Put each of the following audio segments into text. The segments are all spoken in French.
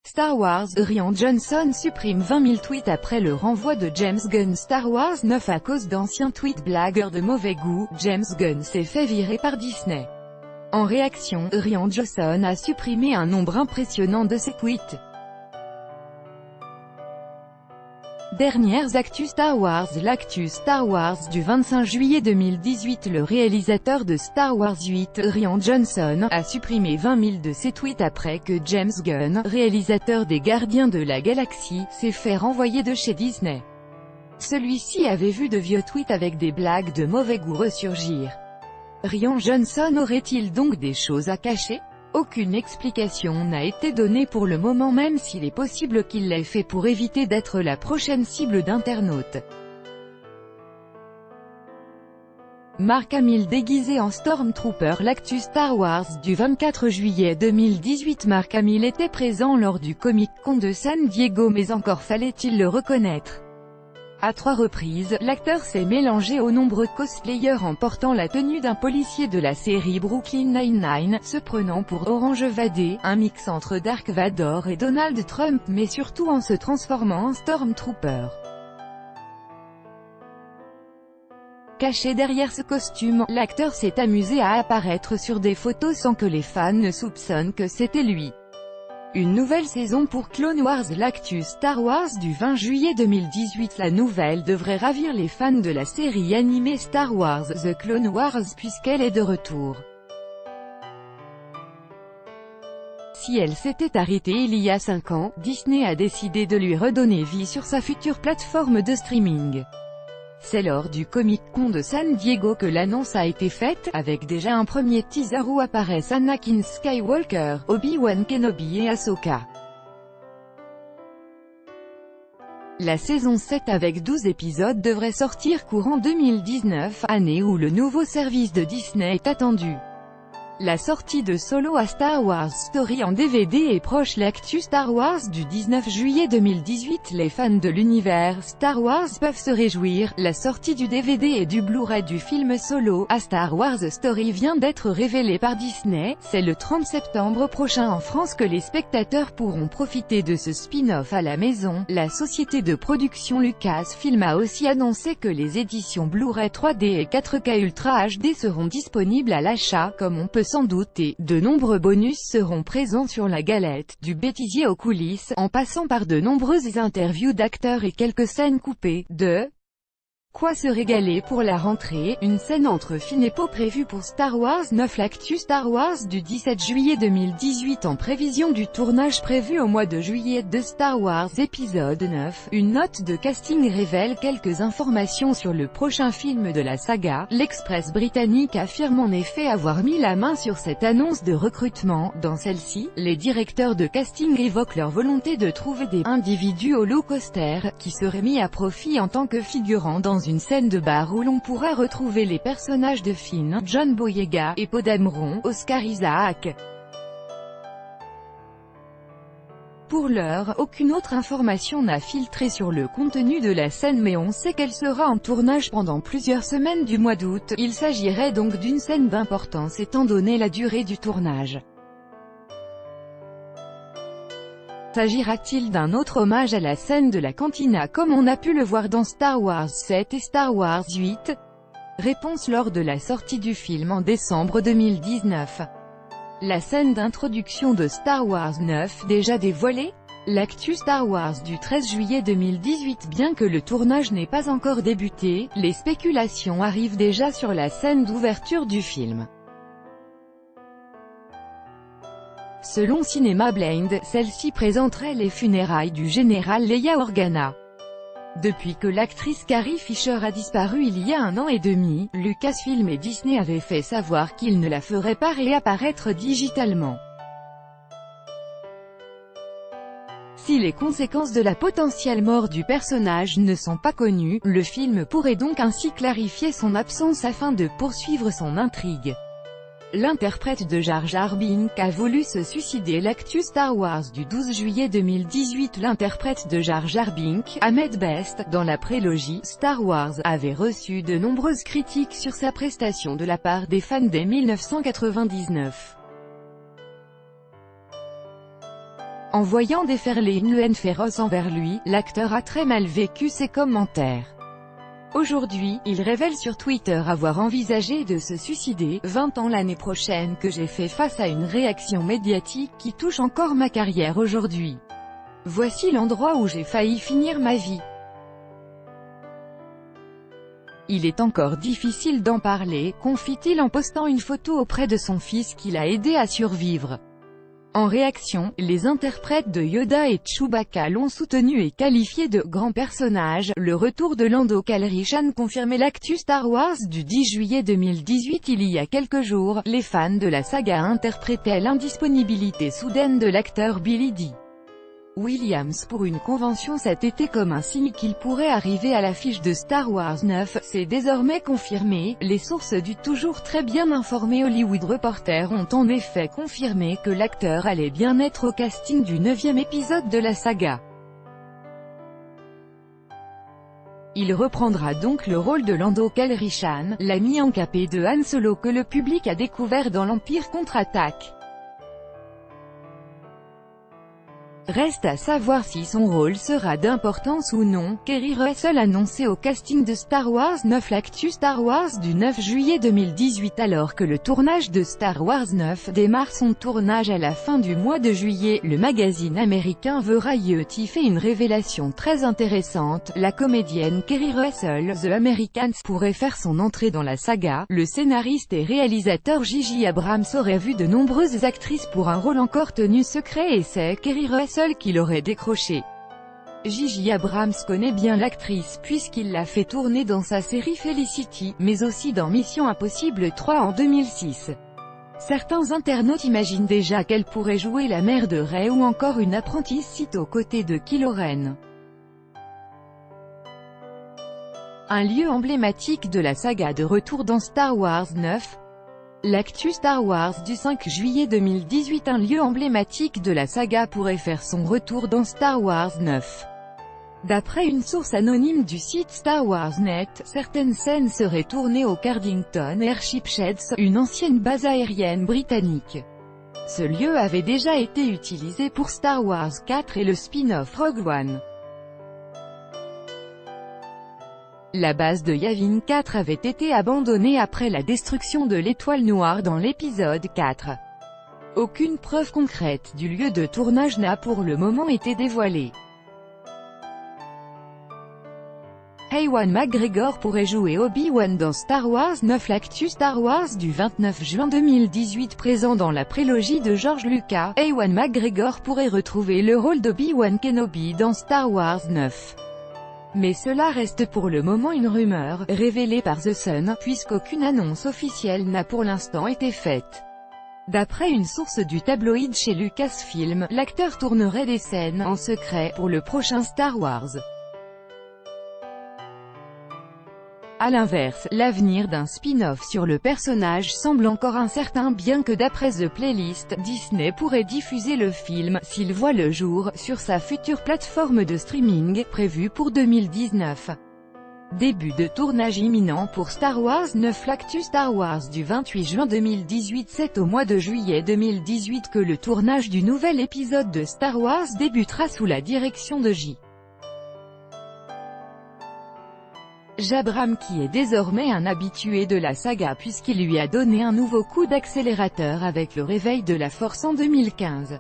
Star Wars, Rian Johnson supprime 20 000 tweets après le renvoi de James Gunn. Star Wars 9 à cause d'anciens tweets blagueurs de mauvais goût, James Gunn s'est fait virer par Disney. En réaction, Rian Johnson a supprimé un nombre impressionnant de ses tweets. Dernières actus Star Wars. L'actu Star Wars du 25 juillet 2018. Le réalisateur de Star Wars 8, Rian Johnson, a supprimé 20 000 de ses tweets après que James Gunn, réalisateur des Gardiens de la Galaxie, s'est fait renvoyer de chez Disney. Celui-ci avait vu de vieux tweets avec des blagues de mauvais goût ressurgir. Rian Johnson aurait-il donc des choses à cacher? Aucune explication n'a été donnée pour le moment, même s'il est possible qu'il l'ait fait pour éviter d'être la prochaine cible d'internautes. Mark Hamill déguisé en Stormtrooper. L'actu Star Wars du 24 juillet 2018. Mark Hamill était présent lors du Comic-Con de San Diego, mais encore fallait-il le reconnaître. À 3 reprises, l'acteur s'est mélangé aux nombreux cosplayers en portant la tenue d'un policier de la série Brooklyn Nine-Nine, se prenant pour Orange Vadé, un mix entre Dark Vador et Donald Trump, mais surtout en se transformant en Stormtrooper. Caché derrière ce costume, l'acteur s'est amusé à apparaître sur des photos sans que les fans ne soupçonnent que c'était lui. Une nouvelle saison pour Clone Wars. L'actu Star Wars du 20 juillet 2018. La nouvelle devrait ravir les fans de la série animée Star Wars The Clone Wars puisqu'elle est de retour. Si elle s'était arrêtée il y a 5 ans, Disney a décidé de lui redonner vie sur sa future plateforme de streaming. C'est lors du Comic-Con de San Diego que l'annonce a été faite, avec déjà un premier teaser où apparaissent Anakin Skywalker, Obi-Wan Kenobi et Ahsoka. La saison 7 avec 12 épisodes devrait sortir courant 2019, année où le nouveau service de Disney est attendu. La sortie de Solo à Star Wars Story en DVD est proche. L'actu Star Wars du 19 juillet 2018. Les fans de l'univers Star Wars peuvent se réjouir, la sortie du DVD et du Blu-ray du film Solo à Star Wars Story vient d'être révélée par Disney. C'est le 30 septembre prochain en France que les spectateurs pourront profiter de ce spin-off à la maison. La société de production Lucasfilm a aussi annoncé que les éditions Blu-ray 3D et 4K Ultra HD seront disponibles à l'achat, comme on peut s'en douter. De nombreux bonus seront présents sur la galette, du bêtisier aux coulisses, en passant par de nombreuses interviews d'acteurs et quelques scènes coupées. De quoi se régaler pour la rentrée, une scène entre Finn et Poe prévue pour Star Wars 9. L'actu Star Wars du 17 juillet 2018. En prévision du tournage prévu au mois de juillet de Star Wars épisode 9, une note de casting révèle quelques informations sur le prochain film de la saga. L'Express britannique affirme en effet avoir mis la main sur cette annonce de recrutement. Dans celle-ci, les directeurs de casting évoquent leur volonté de trouver des individus au look austère, qui seraient mis à profit en tant que figurants dans une scène de bar où l'on pourra retrouver les personnages de Finn, John Boyega, et Poe Dameron, Oscar Isaac. Pour l'heure, aucune autre information n'a filtré sur le contenu de la scène, mais on sait qu'elle sera en tournage pendant plusieurs semaines du mois d'août. Il s'agirait donc d'une scène d'importance étant donné la durée du tournage. S'agira-t-il d'un autre hommage à la scène de la cantina comme on a pu le voir dans Star Wars 7 et Star Wars 8? Réponse lors de la sortie du film en décembre 2019. La scène d'introduction de Star Wars 9 déjà dévoilée? L'actu Star Wars du 13 juillet 2018. Bien que le tournage n'ait pas encore débuté, les spéculations arrivent déjà sur la scène d'ouverture du film. Selon Cinema Blind, celle-ci présenterait les funérailles du général Leia Organa. Depuis que l'actrice Carrie Fisher a disparu il y a 1 an et demi, Lucasfilm et Disney avaient fait savoir qu'ils ne la feraient pas réapparaître digitalement. Si les conséquences de la potentielle mort du personnage ne sont pas connues, le film pourrait donc ainsi clarifier son absence afin de poursuivre son intrigue. L'interprète de Jar Jar Binks a voulu se suicider. L'actu Star Wars du 12 juillet 2018. L'interprète de Jar Jar Binks, Ahmed Best, dans la prélogie Star Wars, avait reçu de nombreuses critiques sur sa prestation de la part des fans dès 1999. En voyant déferler une haine féroce envers lui, l'acteur a très mal vécu ses commentaires. Aujourd'hui, il révèle sur Twitter avoir envisagé de se suicider, 20 ans l'année prochaine que j'ai fait face à une réaction médiatique qui touche encore ma carrière aujourd'hui. Voici l'endroit où j'ai failli finir ma vie. Il est encore difficile d'en parler, confie-t-il en postant une photo auprès de son fils qui l'a aidé à survivre. En réaction, les interprètes de Yoda et Chewbacca l'ont soutenu et qualifié de « grand personnage ». Le retour de Lando Calrissian confirmait l'actu Star Wars du 10 juillet 2018. Il y a quelques jours, les fans de la saga interprétaient l'indisponibilité soudaine de l'acteur Billy Dee Williams pour une convention cet été comme un signe qu'il pourrait arriver à l'affiche de Star Wars 9, c'est désormais confirmé. Les sources du toujours très bien informé Hollywood Reporter ont en effet confirmé que l'acteur allait bien être au casting du 9e épisode de la saga. Il reprendra donc le rôle de Lando Calrissian, l'ami encapé de Han Solo que le public a découvert dans l'Empire contre-attaque. Reste à savoir si son rôle sera d'importance ou non. Keri Russell annoncé au casting de Star Wars 9. L'actu Star Wars du 9 juillet 2018. Alors que le tournage de Star Wars 9 démarre son tournage à la fin du mois de juillet, le magazine américain Variety fait une révélation très intéressante. La comédienne Keri Russell, The Americans, pourrait faire son entrée dans la saga. Le scénariste et réalisateur J.J. Abrams aurait vu de nombreuses actrices pour un rôle encore tenu secret et c'est Keri Russell qui l'aurait décroché. J.J. Abrams connaît bien l'actrice puisqu'il l'a fait tourner dans sa série Felicity, mais aussi dans Mission Impossible 3 en 2006. Certains internautes imaginent déjà qu'elle pourrait jouer la mère de Rey ou encore une apprentie Sith aux côtés de Kylo Ren. Un lieu emblématique de la saga de retour dans Star Wars 9. L'actu Star Wars du 5 juillet 2018. Un lieu emblématique de la saga pourrait faire son retour dans Star Wars 9. D'après une source anonyme du site Star Wars Net, certaines scènes seraient tournées au Cardington Airship Sheds, une ancienne base aérienne britannique. Ce lieu avait déjà été utilisé pour Star Wars 4 et le spin-off Rogue One. La base de Yavin 4 avait été abandonnée après la destruction de l'Étoile Noire dans l'épisode 4. Aucune preuve concrète du lieu de tournage n'a pour le moment été dévoilée. Ewan McGregor pourrait jouer Obi-Wan dans Star Wars 9. L'actu Star Wars du 29 juin 2018. Présent dans la prélogie de George Lucas, Ewan McGregor pourrait retrouver le rôle d'Obi-Wan Kenobi dans Star Wars 9. Mais cela reste pour le moment une rumeur, révélée par The Sun, puisqu'aucune annonce officielle n'a pour l'instant été faite. D'après une source du tabloïd chez Lucasfilm, l'acteur tournerait des scènes en secret pour le prochain Star Wars. A l'inverse, l'avenir d'un spin-off sur le personnage semble encore incertain bien que d'après The Playlist, Disney pourrait diffuser le film, s'il voit le jour, sur sa future plateforme de streaming, prévue pour 2019. Début de tournage imminent pour Star Wars 9. L'actu Star Wars du 28 juin 2018. C'est au mois de juillet 2018 que le tournage du nouvel épisode de Star Wars débutera sous la direction de J.J. Abrams qui est désormais un habitué de la saga puisqu'il lui a donné un nouveau coup d'accélérateur avec le réveil de la Force en 2015.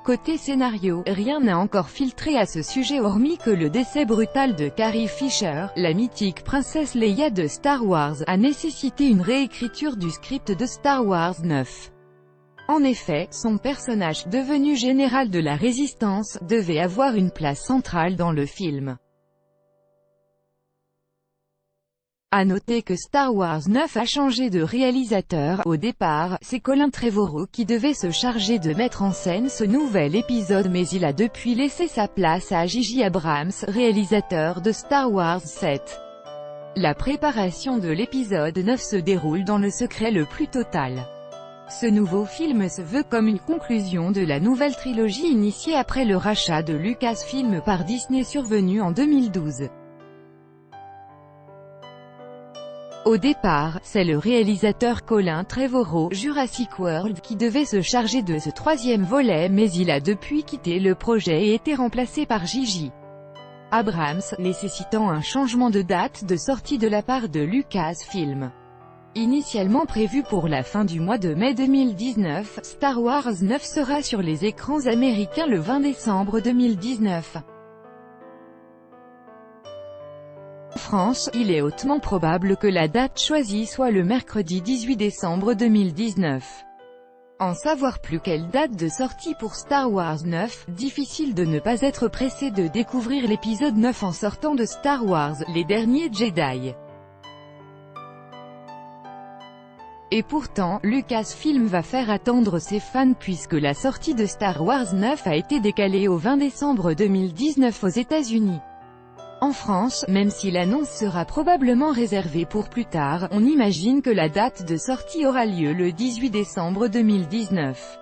Côté scénario, rien n'a encore filtré à ce sujet hormis que le décès brutal de Carrie Fisher, la mythique princesse Leia de Star Wars, a nécessité une réécriture du script de Star Wars 9. En effet, son personnage, devenu général de la Résistance, devait avoir une place centrale dans le film. À noter que Star Wars 9 a changé de réalisateur. Au départ, c'est Colin Trevorrow qui devait se charger de mettre en scène ce nouvel épisode mais il a depuis laissé sa place à J.J. Abrams, réalisateur de Star Wars 7. La préparation de l'épisode 9 se déroule dans le secret le plus total. Ce nouveau film se veut comme une conclusion de la nouvelle trilogie initiée après le rachat de Lucasfilm par Disney survenu en 2012. Au départ, c'est le réalisateur Colin Trevorrow, Jurassic World, qui devait se charger de ce troisième volet, mais il a depuis quitté le projet et été remplacé par J.J. Abrams, nécessitant un changement de date de sortie de la part de Lucasfilm. Initialement prévu pour la fin du mois de mai 2019, Star Wars 9 sera sur les écrans américains le 20 décembre 2019. En France, il est hautement probable que la date choisie soit le mercredi 18 décembre 2019. En savoir plus quelle date de sortie pour Star Wars 9, difficile de ne pas être pressé de découvrir l'épisode 9 en sortant de Star Wars, les derniers Jedi. Et pourtant, Lucasfilm va faire attendre ses fans puisque la sortie de Star Wars 9 a été décalée au 20 décembre 2019 aux États-Unis. En France, même si l'annonce sera probablement réservée pour plus tard, on imagine que la date de sortie aura lieu le 18 décembre 2019.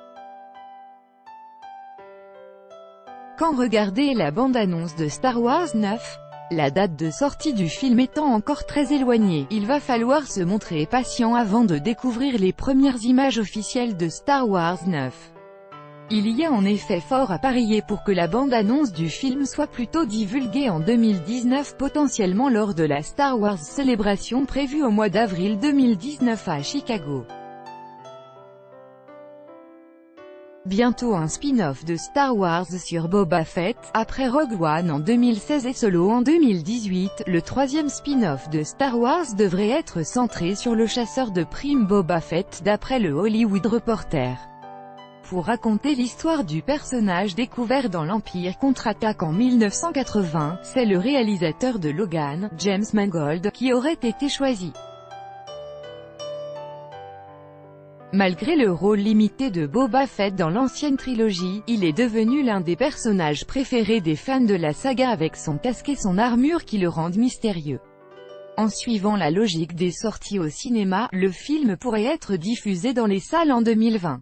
Quand regardez la bande-annonce de Star Wars 9, la date de sortie du film étant encore très éloignée, il va falloir se montrer patient avant de découvrir les premières images officielles de Star Wars 9. Il y a en effet fort à parier pour que la bande-annonce du film soit plutôt divulguée en 2019, potentiellement lors de la Star Wars Celebration prévue au mois d'avril 2019 à Chicago. Bientôt un spin-off de Star Wars sur Boba Fett, après Rogue One en 2016 et Solo en 2018, le troisième spin-off de Star Wars devrait être centré sur le chasseur de primes Boba Fett d'après le Hollywood Reporter. Pour raconter l'histoire du personnage découvert dans l'Empire contre-attaque en 1980, c'est le réalisateur de Logan, James Mangold, qui aurait été choisi. Malgré le rôle limité de Boba Fett dans l'ancienne trilogie, il est devenu l'un des personnages préférés des fans de la saga avec son casque et son armure qui le rendent mystérieux. En suivant la logique des sorties au cinéma, le film pourrait être diffusé dans les salles en 2020.